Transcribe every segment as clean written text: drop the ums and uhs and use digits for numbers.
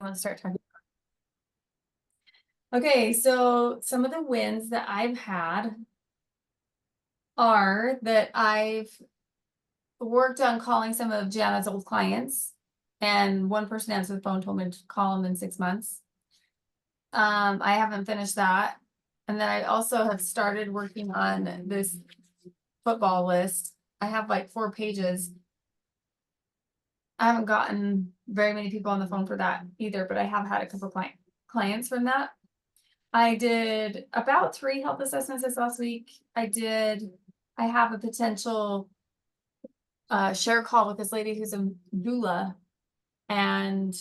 want to start talking. Okay, so some of the wins that I've had are that I've worked on calling some of Gianna's old clients, and one person answered the phone, told me to call them in 6 months. I haven't finished that. And then I also have started working on this football list. I have like 4 pages. I haven't gotten very many people on the phone for that either, but I have had a couple clients from that. I did about 3 health assessments this last week. I have a potential share call with this lady who's a doula, and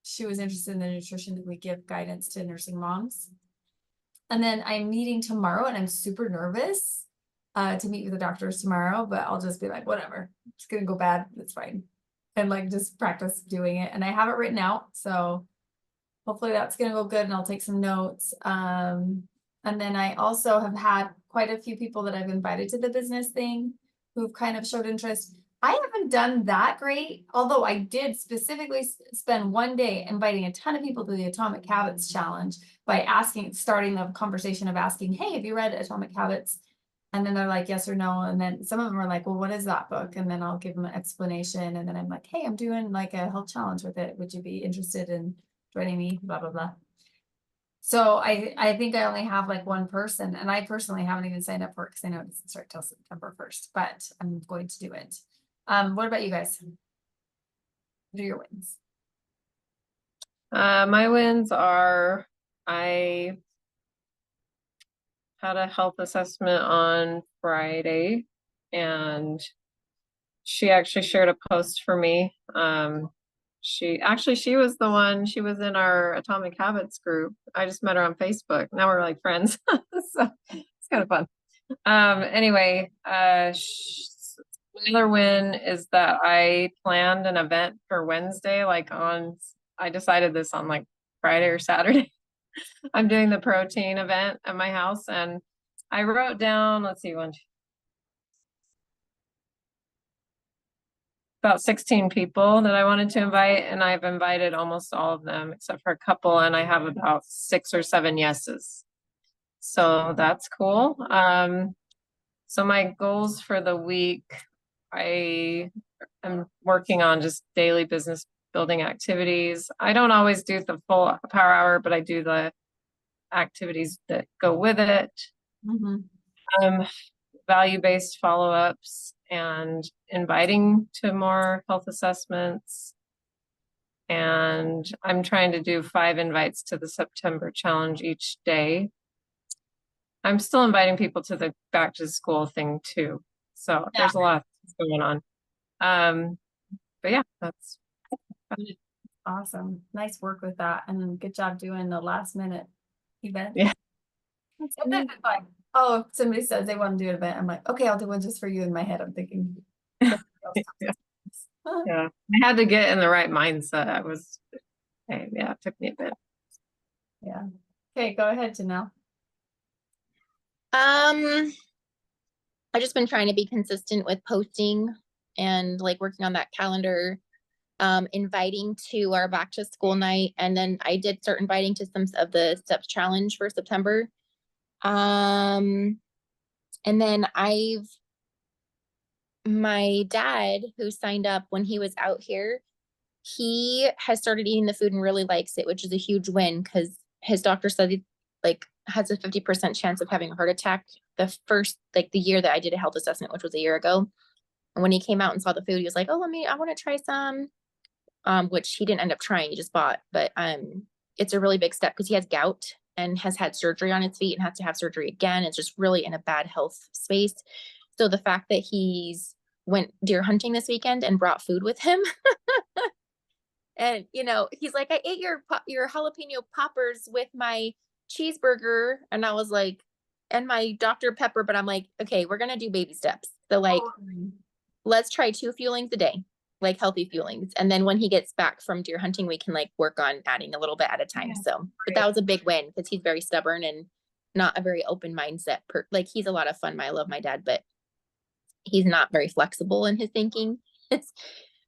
she was interested in the nutrition that we give guidance to nursing moms. And then I'm meeting tomorrow, and I'm super nervous to meet with the doctors tomorrow, but I'll just be like, whatever, it's gonna go bad, it's fine. And like just practice doing it. And I have it written out, so hopefully that's gonna go good, and I'll take some notes. And then I also have had quite a few people that I've invited to the business thing who've kind of showed interest. I haven't done that great, although I did specifically spend one day inviting a ton of people to the Atomic Habits Challenge by starting the conversation of asking, hey, have you read Atomic Habits? And then they're like, yes or no. And then some of them are like, well, what is that book? And then I'll give them an explanation. And then I'm like, hey, I'm doing like a health challenge with it. Would you be interested in joining me? Blah, blah, blah. So I think I only have like one person, and I personally haven't even signed up for it because I know it doesn't start till September 1st, but I'm going to do it. What about you guys? What are your wins? My wins are I had a health assessment on Friday, and she actually shared a post for me. She was the one, she was in our Atomic Habits group. I just met her on Facebook. Now we're like friends. So it's kind of fun. Anyway, another win is that I planned an event for Wednesday, I decided this on like Friday or Saturday. I'm doing the protein event at my house, and I wrote down, let's see, about 16 people that I wanted to invite, and I've invited almost all of them except for a couple, and I have about 6 or 7 yeses. So that's cool. So my goals for the week, I am working on just daily business building activities. I don't always do the full power hour, but I do the activities that go with it. Value-based follow-ups and inviting to more health assessments. And I'm trying to do 5 invites to the September challenge each day. I'm still inviting people to the back to school thing too. So there's a lot going on. But yeah, that's awesome. Nice work with that. And good job doing the last minute event. Yeah. Sometimes it's like, oh, if somebody says they want to do an event, I'm like, okay, I'll do one just for you. In my head, I'm thinking. Yeah. I had to get in the right mindset. It took me a bit. Yeah. Okay, go ahead, Janelle. I've just been trying to be consistent with posting and like working on that calendar, inviting to our back to school night. And then I did start inviting to some of the steps challenge for September. And then my dad who signed up when he was out here, he has started eating the food and really likes it, which is a huge win because his doctor said he has a 50% chance of having a heart attack the year that I did a health assessment, which was a year ago. And when he came out and saw the food, he was like, oh, I want to try some, which he didn't end up trying. He just bought, but it's a really big step because he has gout and has had surgery on his feet and has to have surgery again. It's just really in a bad health space. So the fact that he's went deer hunting this weekend and brought food with him and, he's like, I ate your jalapeno poppers with my cheeseburger. And I was like, and my Dr. Pepper, but I'm like, okay, we're going to do baby steps. So let's try 2 fuelings a day, like healthy fuelings. And then when he gets back from deer hunting, we can work on adding a little bit at a time. So, but that was a big win because he's very stubborn and not a very open mindset. He's a lot of fun. I love my dad, but he's not very flexible in his thinking. It's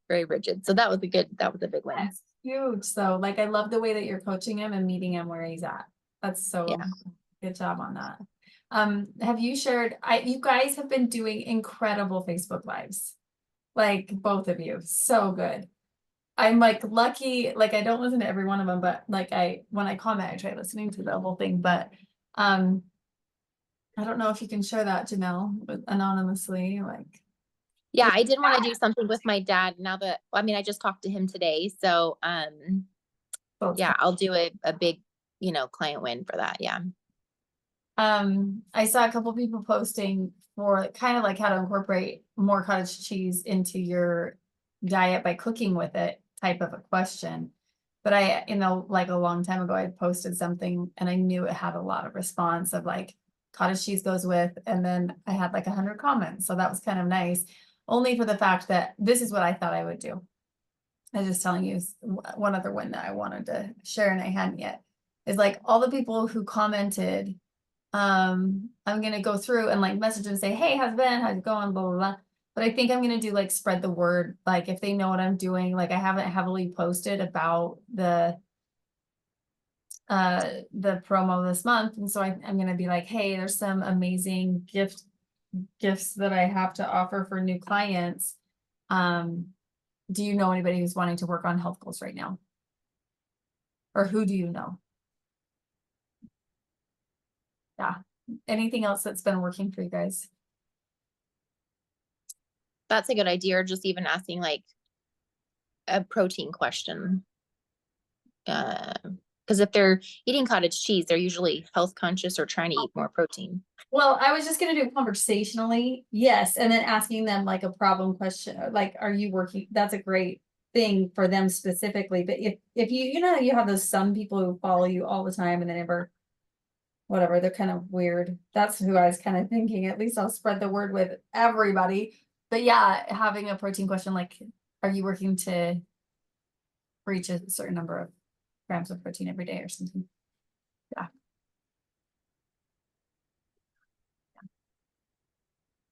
very rigid. So that was a big win. huge. So like, I love the way that you're coaching him and meeting him where he's at. That's so Yeah. good job on that. Have you shared, you guys have been doing incredible Facebook lives. Like both of you, so good. I'm like lucky, like I don't listen to every one of them, but like when I comment, I try listening to the whole thing, but I don't know if you can share that, Janelle, anonymously, like. Yeah, I did want to do something with my dad now that, I mean, I just talked to him today. So, yeah, I'll do a big, client win for that. Yeah. I saw a couple people posting for kind of like how to incorporate more cottage cheese into your diet by cooking with it type of a question. But I, like a long time ago, I posted something and I knew it had a lot of response of like cottage cheese goes with, and then I had like 100 comments. So that was kind of nice, only for the fact that this is what I thought I would do. I was just telling you one other one that I wanted to share and I hadn't yet, is like all the people who commented. I'm gonna go through and like message and say, hey, how's it been? How's it going? Blah, blah, blah. But I think I'm gonna do like spread the word. Like if they know what I'm doing, like I haven't heavily posted about the promo this month. And so I'm gonna be like, hey, there's some amazing gifts that I have to offer for new clients. Do you know anybody who's wanting to work on health goals right now? Or who do you know? Yeah. Anything else that's been working for you guys? That's a good idea. Or just even asking like a protein question. Because if they're eating cottage cheese, they're usually health conscious or trying to eat more protein. Well, I was just gonna do it conversationally, yes, and then asking them like a problem question, like, are you working? That's a great thing for them specifically. But if you have those some people who follow you all the time and they never, whatever, they're kind of weird. That's who I was kind of thinking. At least I'll spread the word with everybody. But yeah, having a protein question like, are you working to reach a certain number of grams of protein every day or something? Yeah.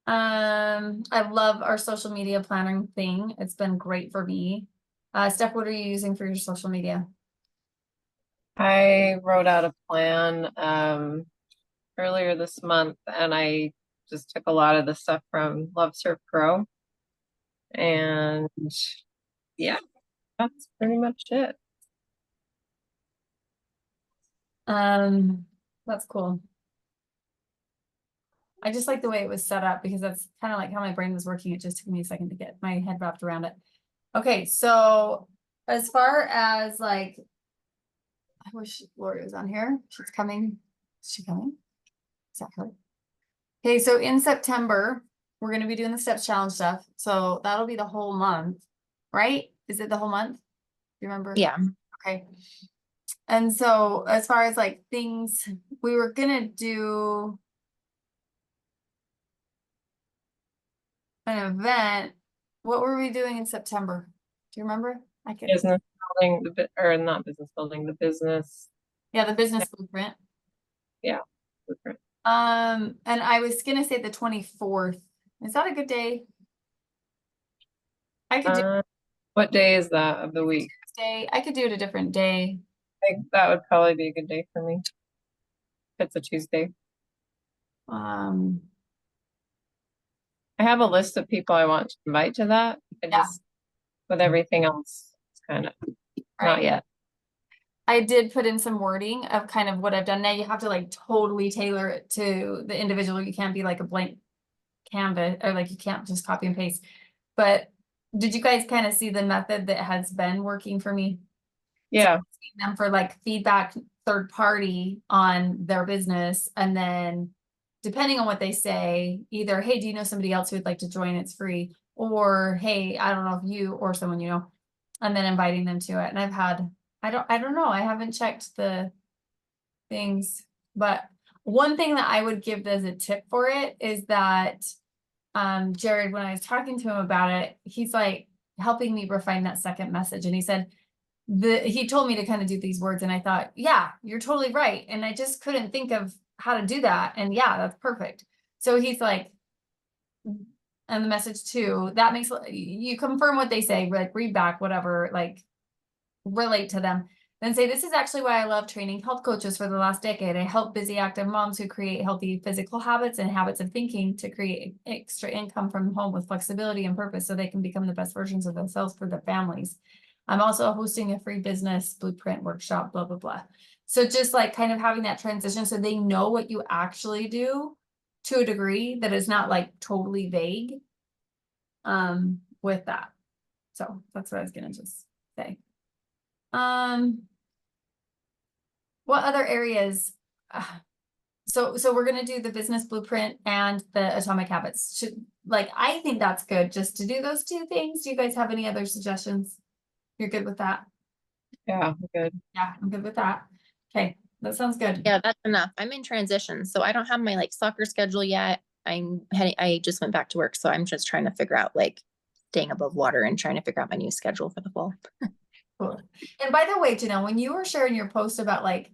I love our social media planning thing. It's been great for me. Steph, what are you using for your social media? I wrote out a plan earlier this month, and I just took a lot of the stuff from Love Serve Pro. And yeah, that's pretty much it. That's cool. I just like the way it was set up because that's kind of like how my brain was working. It just took me a second to get my head wrapped around it. Okay, so as far as like, I wish Lori was on here. She's coming. Is she coming? Is that her? Okay, so in September, we're going to be doing the steps challenge stuff. So that'll be the whole month, right? Is it the whole month? Do you remember? Yeah. Okay. And so as far as like things, we were gonna do an event. What were we doing in September? Do you remember? I can. Business building, or not business building, the business. Yeah, the business blueprint. Yeah, blueprint. And I was gonna say the 24th. Is that a good day? I could do What day is that of the week? Tuesday. I could do it a different day. I think that would probably be a good day for me. If it's a Tuesday. Um, I have a list of people I want to invite to that. I Yeah. just, with everything else, it's kind of not yet. I did put in some wording of kind of what I've done. Now you have to like totally tailor it to the individual. You can't be like a blank canvas, or like you can't just copy and paste. But did you guys kind of see the method that has been working for me? Yeah. Them for like feedback, third party on their business, and then depending on what they say, either, hey, do you know somebody else who would like to join? It's free, or hey, I don't know if you or someone you know, and then inviting them to it. And I've had, I don't know, I haven't checked the things, but one thing that I would give as a tip for it is that Jared, when I was talking to him about it, he's like helping me refine that second message, and he said he told me to kind of do these words, and I thought, yeah, you're totally right, and I just couldn't think of how to do that, and yeah, that's perfect. So he's like, and the message too, that makes you confirm what they say, like read back, whatever, like relate to them. Then say, this is actually why I love training health coaches for the last decade. I help busy active moms who create healthy physical habits and habits of thinking to create extra income from home with flexibility and purpose so they can become the best versions of themselves for their families. I'm also hosting a free business blueprint workshop, blah, blah, blah. So just like kind of having that transition so they know what you actually do to a degree that is not like totally vague with that. So that's what I was gonna just say. What other areas? So we're gonna do the business blueprint and the atomic habits. I think that's good just to do those two things. Do you guys have any other suggestions? You're good with that? Yeah, good. Yeah, I'm good with that. Okay, that sounds good. Yeah, that's enough. I'm in transition, so I don't have my like soccer schedule yet. I just went back to work, so I'm just trying to figure out like staying above water and trying to figure out my new schedule for the fall. Cool. And by the way, Janelle, when you were sharing your post about like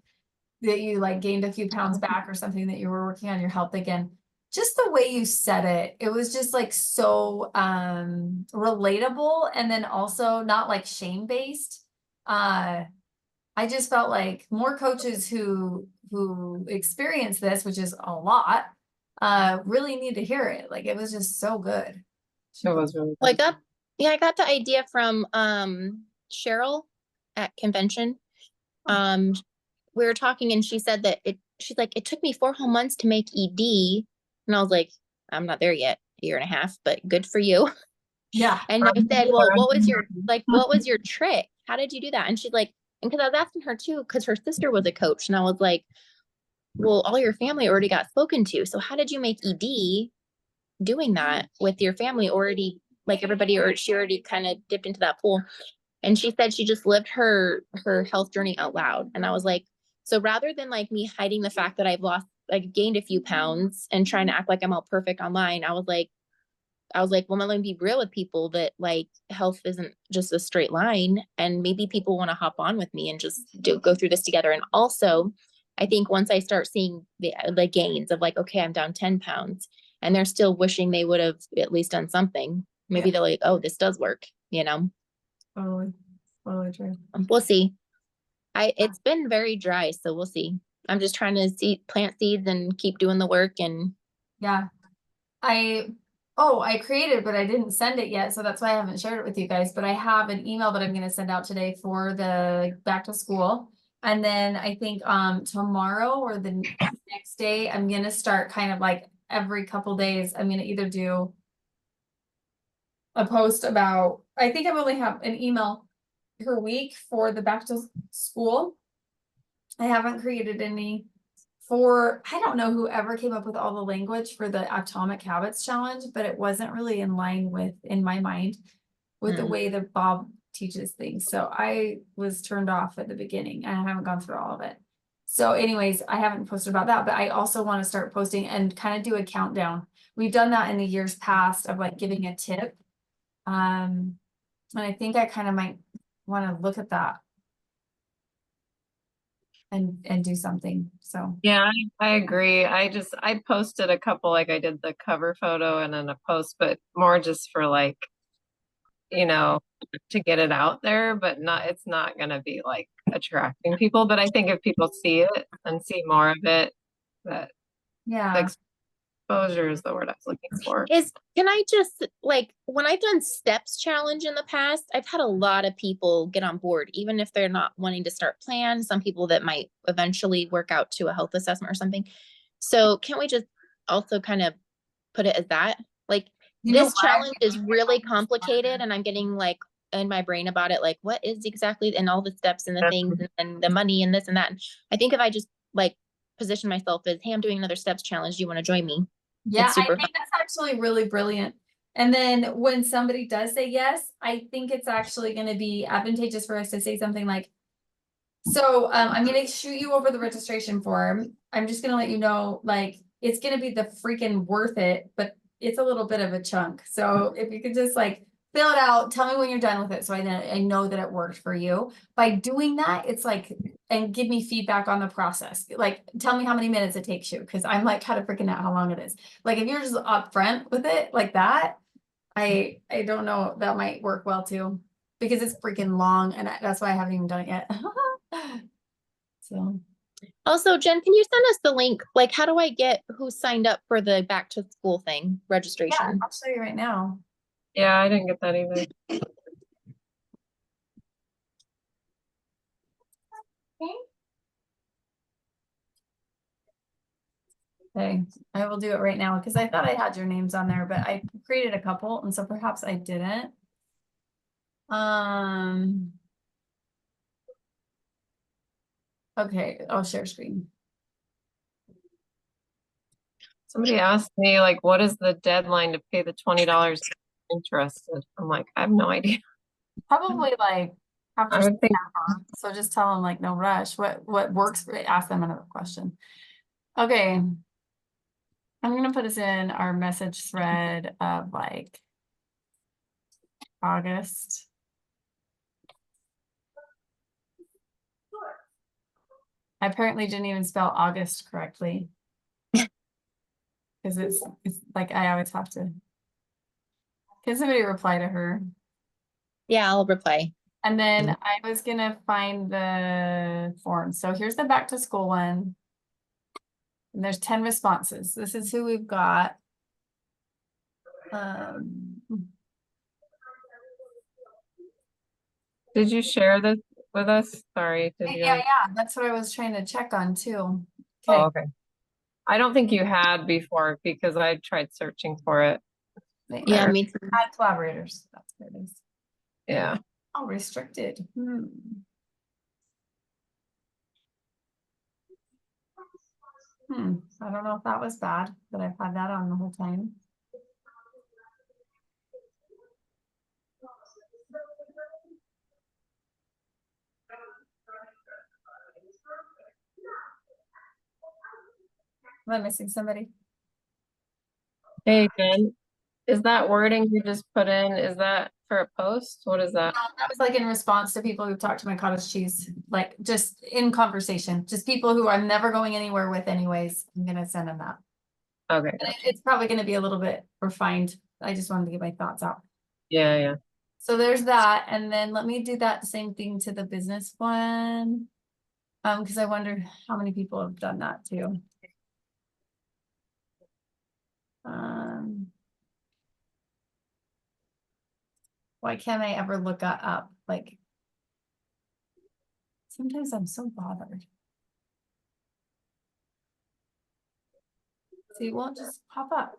that you like gained a few pounds back or something, that you were working on your health again, just the way you said it, it was just like so relatable, and then also not like shame-based. I just felt like more coaches who experience this, which is a lot, really need to hear it. Like it was just so good. It was really Well, good. I got the idea from Cheryl at convention. We were talking and she said that she's like, it took me 4 whole months to make ED. And I was like, I'm not there yet, a year and a half, but good for you. Yeah. And I said, well, what was your trick? How did you do that? And she's like, and because I was asking her too, because her sister was a coach, and I was like, well, all your family already got spoken to. So how did you make ED doing that with your family already? Like everybody, or she already kind of dipped into that pool. And she said she just lived her health journey out loud. And I was like, so rather than like me hiding the fact that I've gained a few pounds and trying to act like I'm all perfect online, I was like, well, I'm going to be real with people that like health isn't just a straight line, and maybe people want to hop on with me and just go through this together. And also, I think once I start seeing the gains of like, okay, I'm down 10 pounds and they're still wishing they would have at least done something. Maybe they're like, oh, this does work, Totally true. We'll see. It's been very dry, so we'll see. I'm just trying to plant seeds and keep doing the work. And yeah, I created, but I didn't send it yet. So that's why I haven't shared it with you guys, but I have an email that I'm going to send out today for the back to school. And then I think, tomorrow or the next day, I'm going to start kind of like every couple days, I'm going to either do a post about, I think I'm only have an email per week for the back to school. I haven't created any I don't know whoever came up with all the language for the Atomic Habits Challenge, but it wasn't really in line in my mind, with the way that Bob teaches things. So I was turned off at the beginning and I haven't gone through all of it. So anyways, I haven't posted about that, but I also want to start posting and kind of do a countdown. We've done that in the years past of like giving a tip. And I think I kind of might want to look at that and do something. So Yeah, I agree. I posted a couple, like I did the cover photo and then a post, but more just for like, to get it out there, but it's not going to be like attracting people. But I think if people see it and see more of it, that yeah. exposure is the word I was looking for. Can I just like, when I've done steps challenge in the past, I've had a lot of people get on board, even if they're not wanting to start plan. Some people that might eventually work out to a health assessment or something. So can't we just also kind of put it as that? Like this challenge is really complicated, and I'm getting like in my brain about it, like what is exactly, and all the steps and the things and the money and this and that. And I think if I just like position myself as, hey, I'm doing another steps challenge, do you want to join me? Yeah, I think that's actually really brilliant. And then when somebody does say yes, I think it's actually going to be advantageous for us to say something like, so I'm going to shoot you over the registration form. I'm just going to let you know, like, it's going to be the freaking worth it, but it's a little bit of a chunk. So if you could just like fill it out, tell me when you're done with it, so I know that it worked for you. By doing that, it's like, and give me feedback on the process. Like, tell me how many minutes it takes you, because I'm like kind of freaking out how long it is. Like, if you're just upfront with it like that, I don't know, that might work well too. because it's freaking long and that's why I haven't even done it yet. So, Also, Jen, can you send us the link? Like, how do I get who signed up for the back to school thing yeah, registration? I'll show you right now. Yeah, I didn't get that either. Okay, I will do it right now because I thought I had your names on there, but I created a couple and so perhaps I didn't. Okay, I'll share screen. Somebody asked me like, what is the deadline to pay the $20 interested? I'm like, I have no idea. Probably like after I would think September. So just tell them like no rush. What works for ask them another question. Okay. I'm gonna put us in our message thread of like August. I apparently didn't even spell August correctly. Because it's like I always have to. Can somebody reply to her? Yeah, I'll reply. And then I was gonna find the form. So here's the back to school one. And there's 10 responses. This is who we've got. Did you share this with us? Sorry, did you? Yeah, that's what I was trying to check on too. Oh, okay. I don't think you had before because I tried searching for it. Yeah, me too. Add collaborators. That's what it is. Yeah. Oh, restricted. I don't know if that was bad, but I've had that on the whole time. Am I missing somebody? Hey, Jen, is that wording you just put in, is that for a post? What is that? That was like in response to people who've talked to my cottage cheese, like just in conversation, just people who I'm never going anywhere with anyways. I'm gonna send them that. Okay. And it's probably gonna be a little bit refined. I just wanted to get my thoughts out. Yeah, yeah. So there's that. And then let me do that same thing to the business one. Because I wonder how many people have done that too. Why can't I ever look that up? Like, sometimes I'm so bothered. See, it won't just pop up.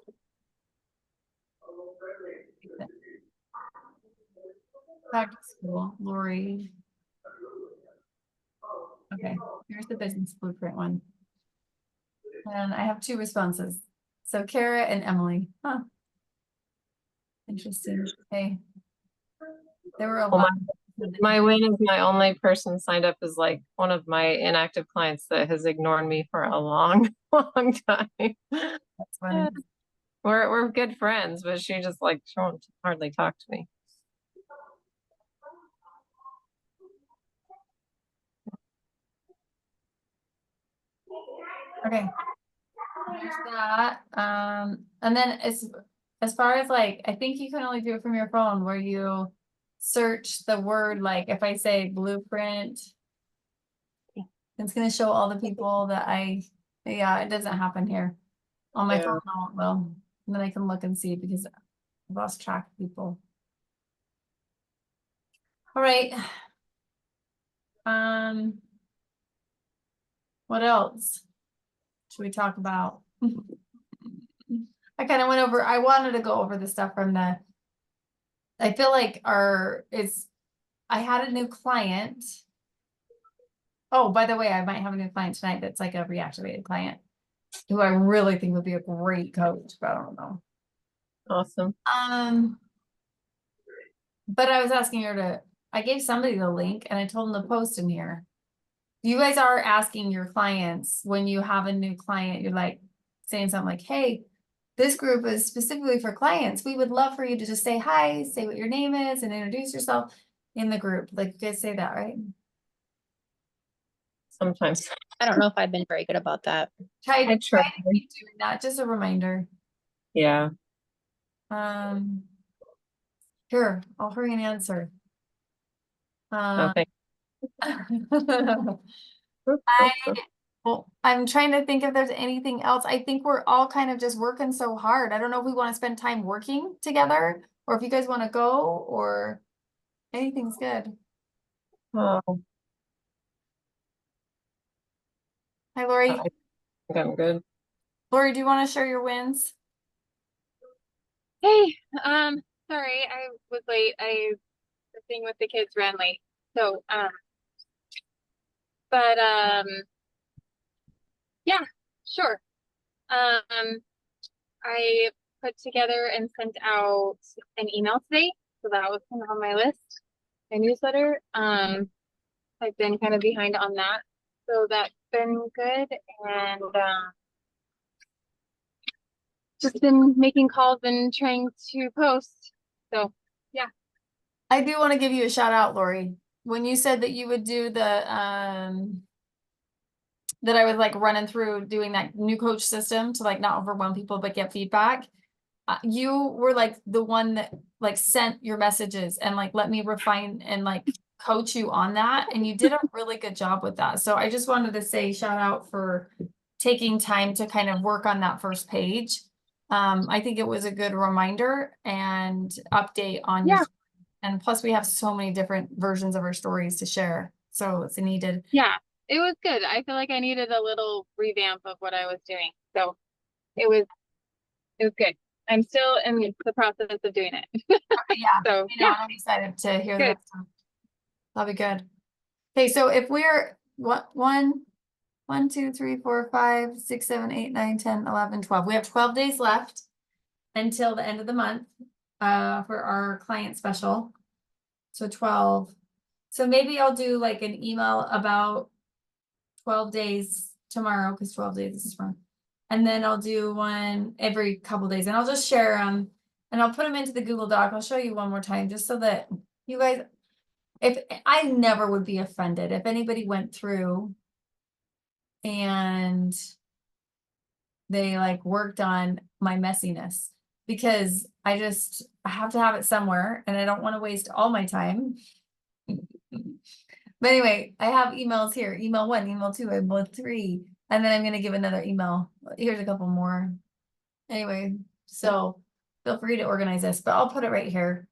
Back to school, Lori. Okay, here's the business blueprint one. And I have 2 responses. So Kara and Emily. Huh. Interesting. Okay. There were a Well, lot. my win is my only person signed up is like one of my inactive clients that has ignored me for a long, long time. That's funny. We're good friends, but she just like she won't hardly talk to me. Okay. There's that. And then as far as like, I think you can only do it from your phone where you search the word, like if I say blueprint, it's gonna show all the people that yeah, it doesn't happen here. On my phone, no, it will. And then I can look and see because I've lost track of people. All right. What else should we talk about? I kind of went over, I wanted to go over the stuff from I feel like I had a new client. Oh, by the way, I might have a new client tonight that's like a reactivated client who I really think would be a great coach, but I don't know. Awesome. But I was asking her I gave somebody the link and I told them to post in here. You guys are asking your clients when you have a new client, you're like saying something like, hey, this group is specifically for clients. We would love for you to just say hi, say what your name is, and introduce yourself in the group. Like, you guys say that, right? Sometimes. I don't know if I've been very good about that. Try to keep doing that. Just a reminder. Yeah. Here, I'll hurry and answer. So Um, thank well, I'm trying to think if there's anything else. I think we're all kind of just working so hard. I don't know if we want to spend time working together or if you guys want to go or anything's good. Oh, Hi, Lori. I think I'm good. Lori, do you want to share your wins? Hey, sorry, I was late. The thing with the kids ran late. So, but yeah, sure. I put together and sent out an email today, so that was kind of on my list, my newsletter. I've been kind of behind on that, so that's been good, and just been making calls and trying to post. So, yeah. I do want to give you a shout out, Lori. When you said that you would do the that I was like running through doing that new coach system to like not overwhelm people but get feedback. You were like the one that like sent your messages and like let me refine and like coach you on that, and you did a really good job with that. So I just wanted to say shout out for taking time to kind of work on that first page. I think it was a good reminder and update on your Yeah. and plus we have so many different versions of our stories to share. So it's needed. Yeah, it was good. I feel like I needed a little revamp of what I was doing. So it was good. I'm still in the process of doing it. Yeah. So You know, yeah, I'm excited to hear good. that stuff. That'll be good. Okay, so if we're one, 2, 3, 4, 5, 6, 7, 8, 9, 10, 11, 12. We have 12 days left until the end of the month for our client special. So 12. So maybe I'll do like an email about 12 days tomorrow because 12 days is tomorrow. And then I'll do one every couple days and I'll just share them and I'll put them into the Google Doc. I'll show you one more time just so that you guys, if I never would be offended if anybody went through and they like worked on my messiness because I have to have it somewhere and I don't want to waste all my time. But anyway, I have emails here, email 1, email 2, email 3, and then I'm going to give another email. Here's a couple more. Anyway, so feel free to organize this, but I'll put it right here.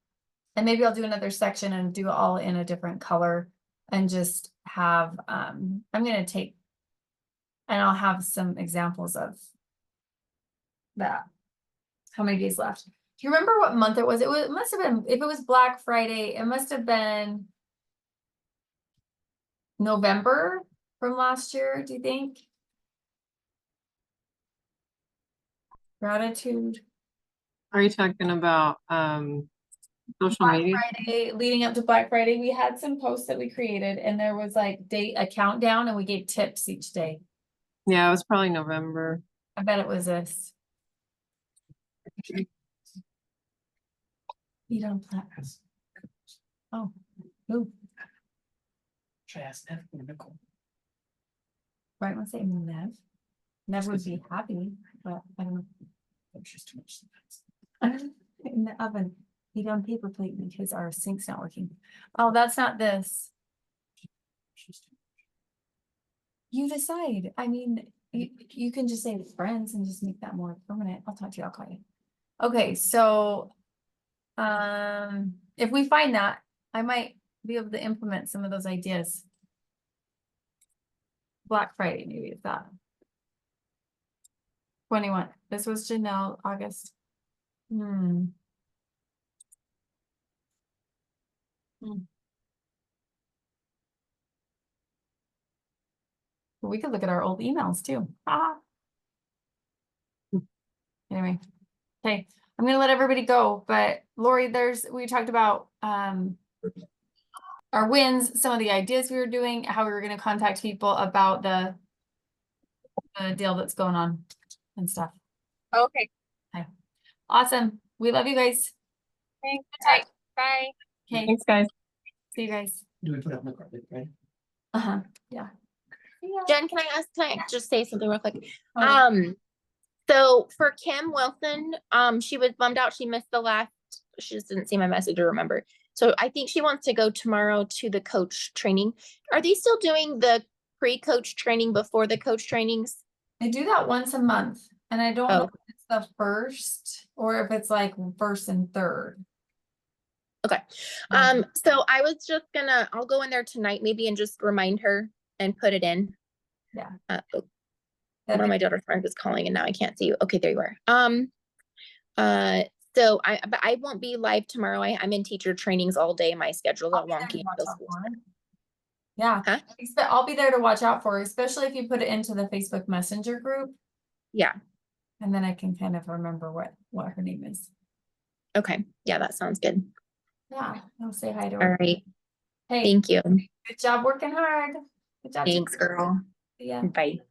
And maybe I'll do another section and do it all in a different color and just have, I'm going to take, and I'll have some examples of that. How many days left? Do you remember what month it was? It must have been, if it was Black Friday, it must have been November from last year, do you think? Gratitude. Are you talking about social Black media? Friday, leading up to Black Friday, we had some posts that we created and there was like a countdown and we gave tips each day. Yeah, it was probably November. I bet it was this. You don't plan. Oh, who? Should I ask Nev or Nicole? Right, let's say Nev. Nev would be happy, but I don't know. Oh, she's too much sometimes. In the oven, heat on paper plate because our sink's not working. Oh, that's not this. She's too You decide. I mean, you can just say it's friends and just make that more permanent. I'll talk to you. I'll call you. Okay, so if we find that, I might be able to implement some of those ideas. Black Friday, maybe it's that. 21. This was Janelle, August. We could look at our old emails too. Ah. Anyway, okay, I'm gonna let everybody go, but Lori, we talked about our wins, some of the ideas we were doing, how we were gonna contact people about the deal that's going on and stuff. Okay. Awesome. We love you guys. Thanks. All right. Bye. Okay, Thanks, guys. see you guys. Do we put it on the carpet, right? Yeah. Jen, can I just say something real quick? Oh. So for Kim Wilson, she was bummed out. She missed she just didn't see my message or remember. So I think she wants to go tomorrow to the coach training. Are they still doing the pre-coach training before the coach trainings? I do that once a month, and I don't know Oh. if it's the first or if it's like first and third. Okay. So I was just gonna, I'll go in there tonight maybe and just remind her and put it in. Yeah. One That'd of be- my daughter's friends is calling and now I can't see you. Okay, there you are. But I won't be live tomorrow. I'm in teacher trainings all day. My schedule's I'll all be there to wonky. watch Those out schools. for it. Yeah, Huh? I'll be there to watch out for, especially if you put it into the Facebook Messenger group, Yeah. and then I can kind of remember what her name is. Okay. Yeah, that sounds good. Yeah, I'll say hi to All her. right. Hey, Thank you. good job working hard. Good job. Thanks, girl. Yeah. Bye.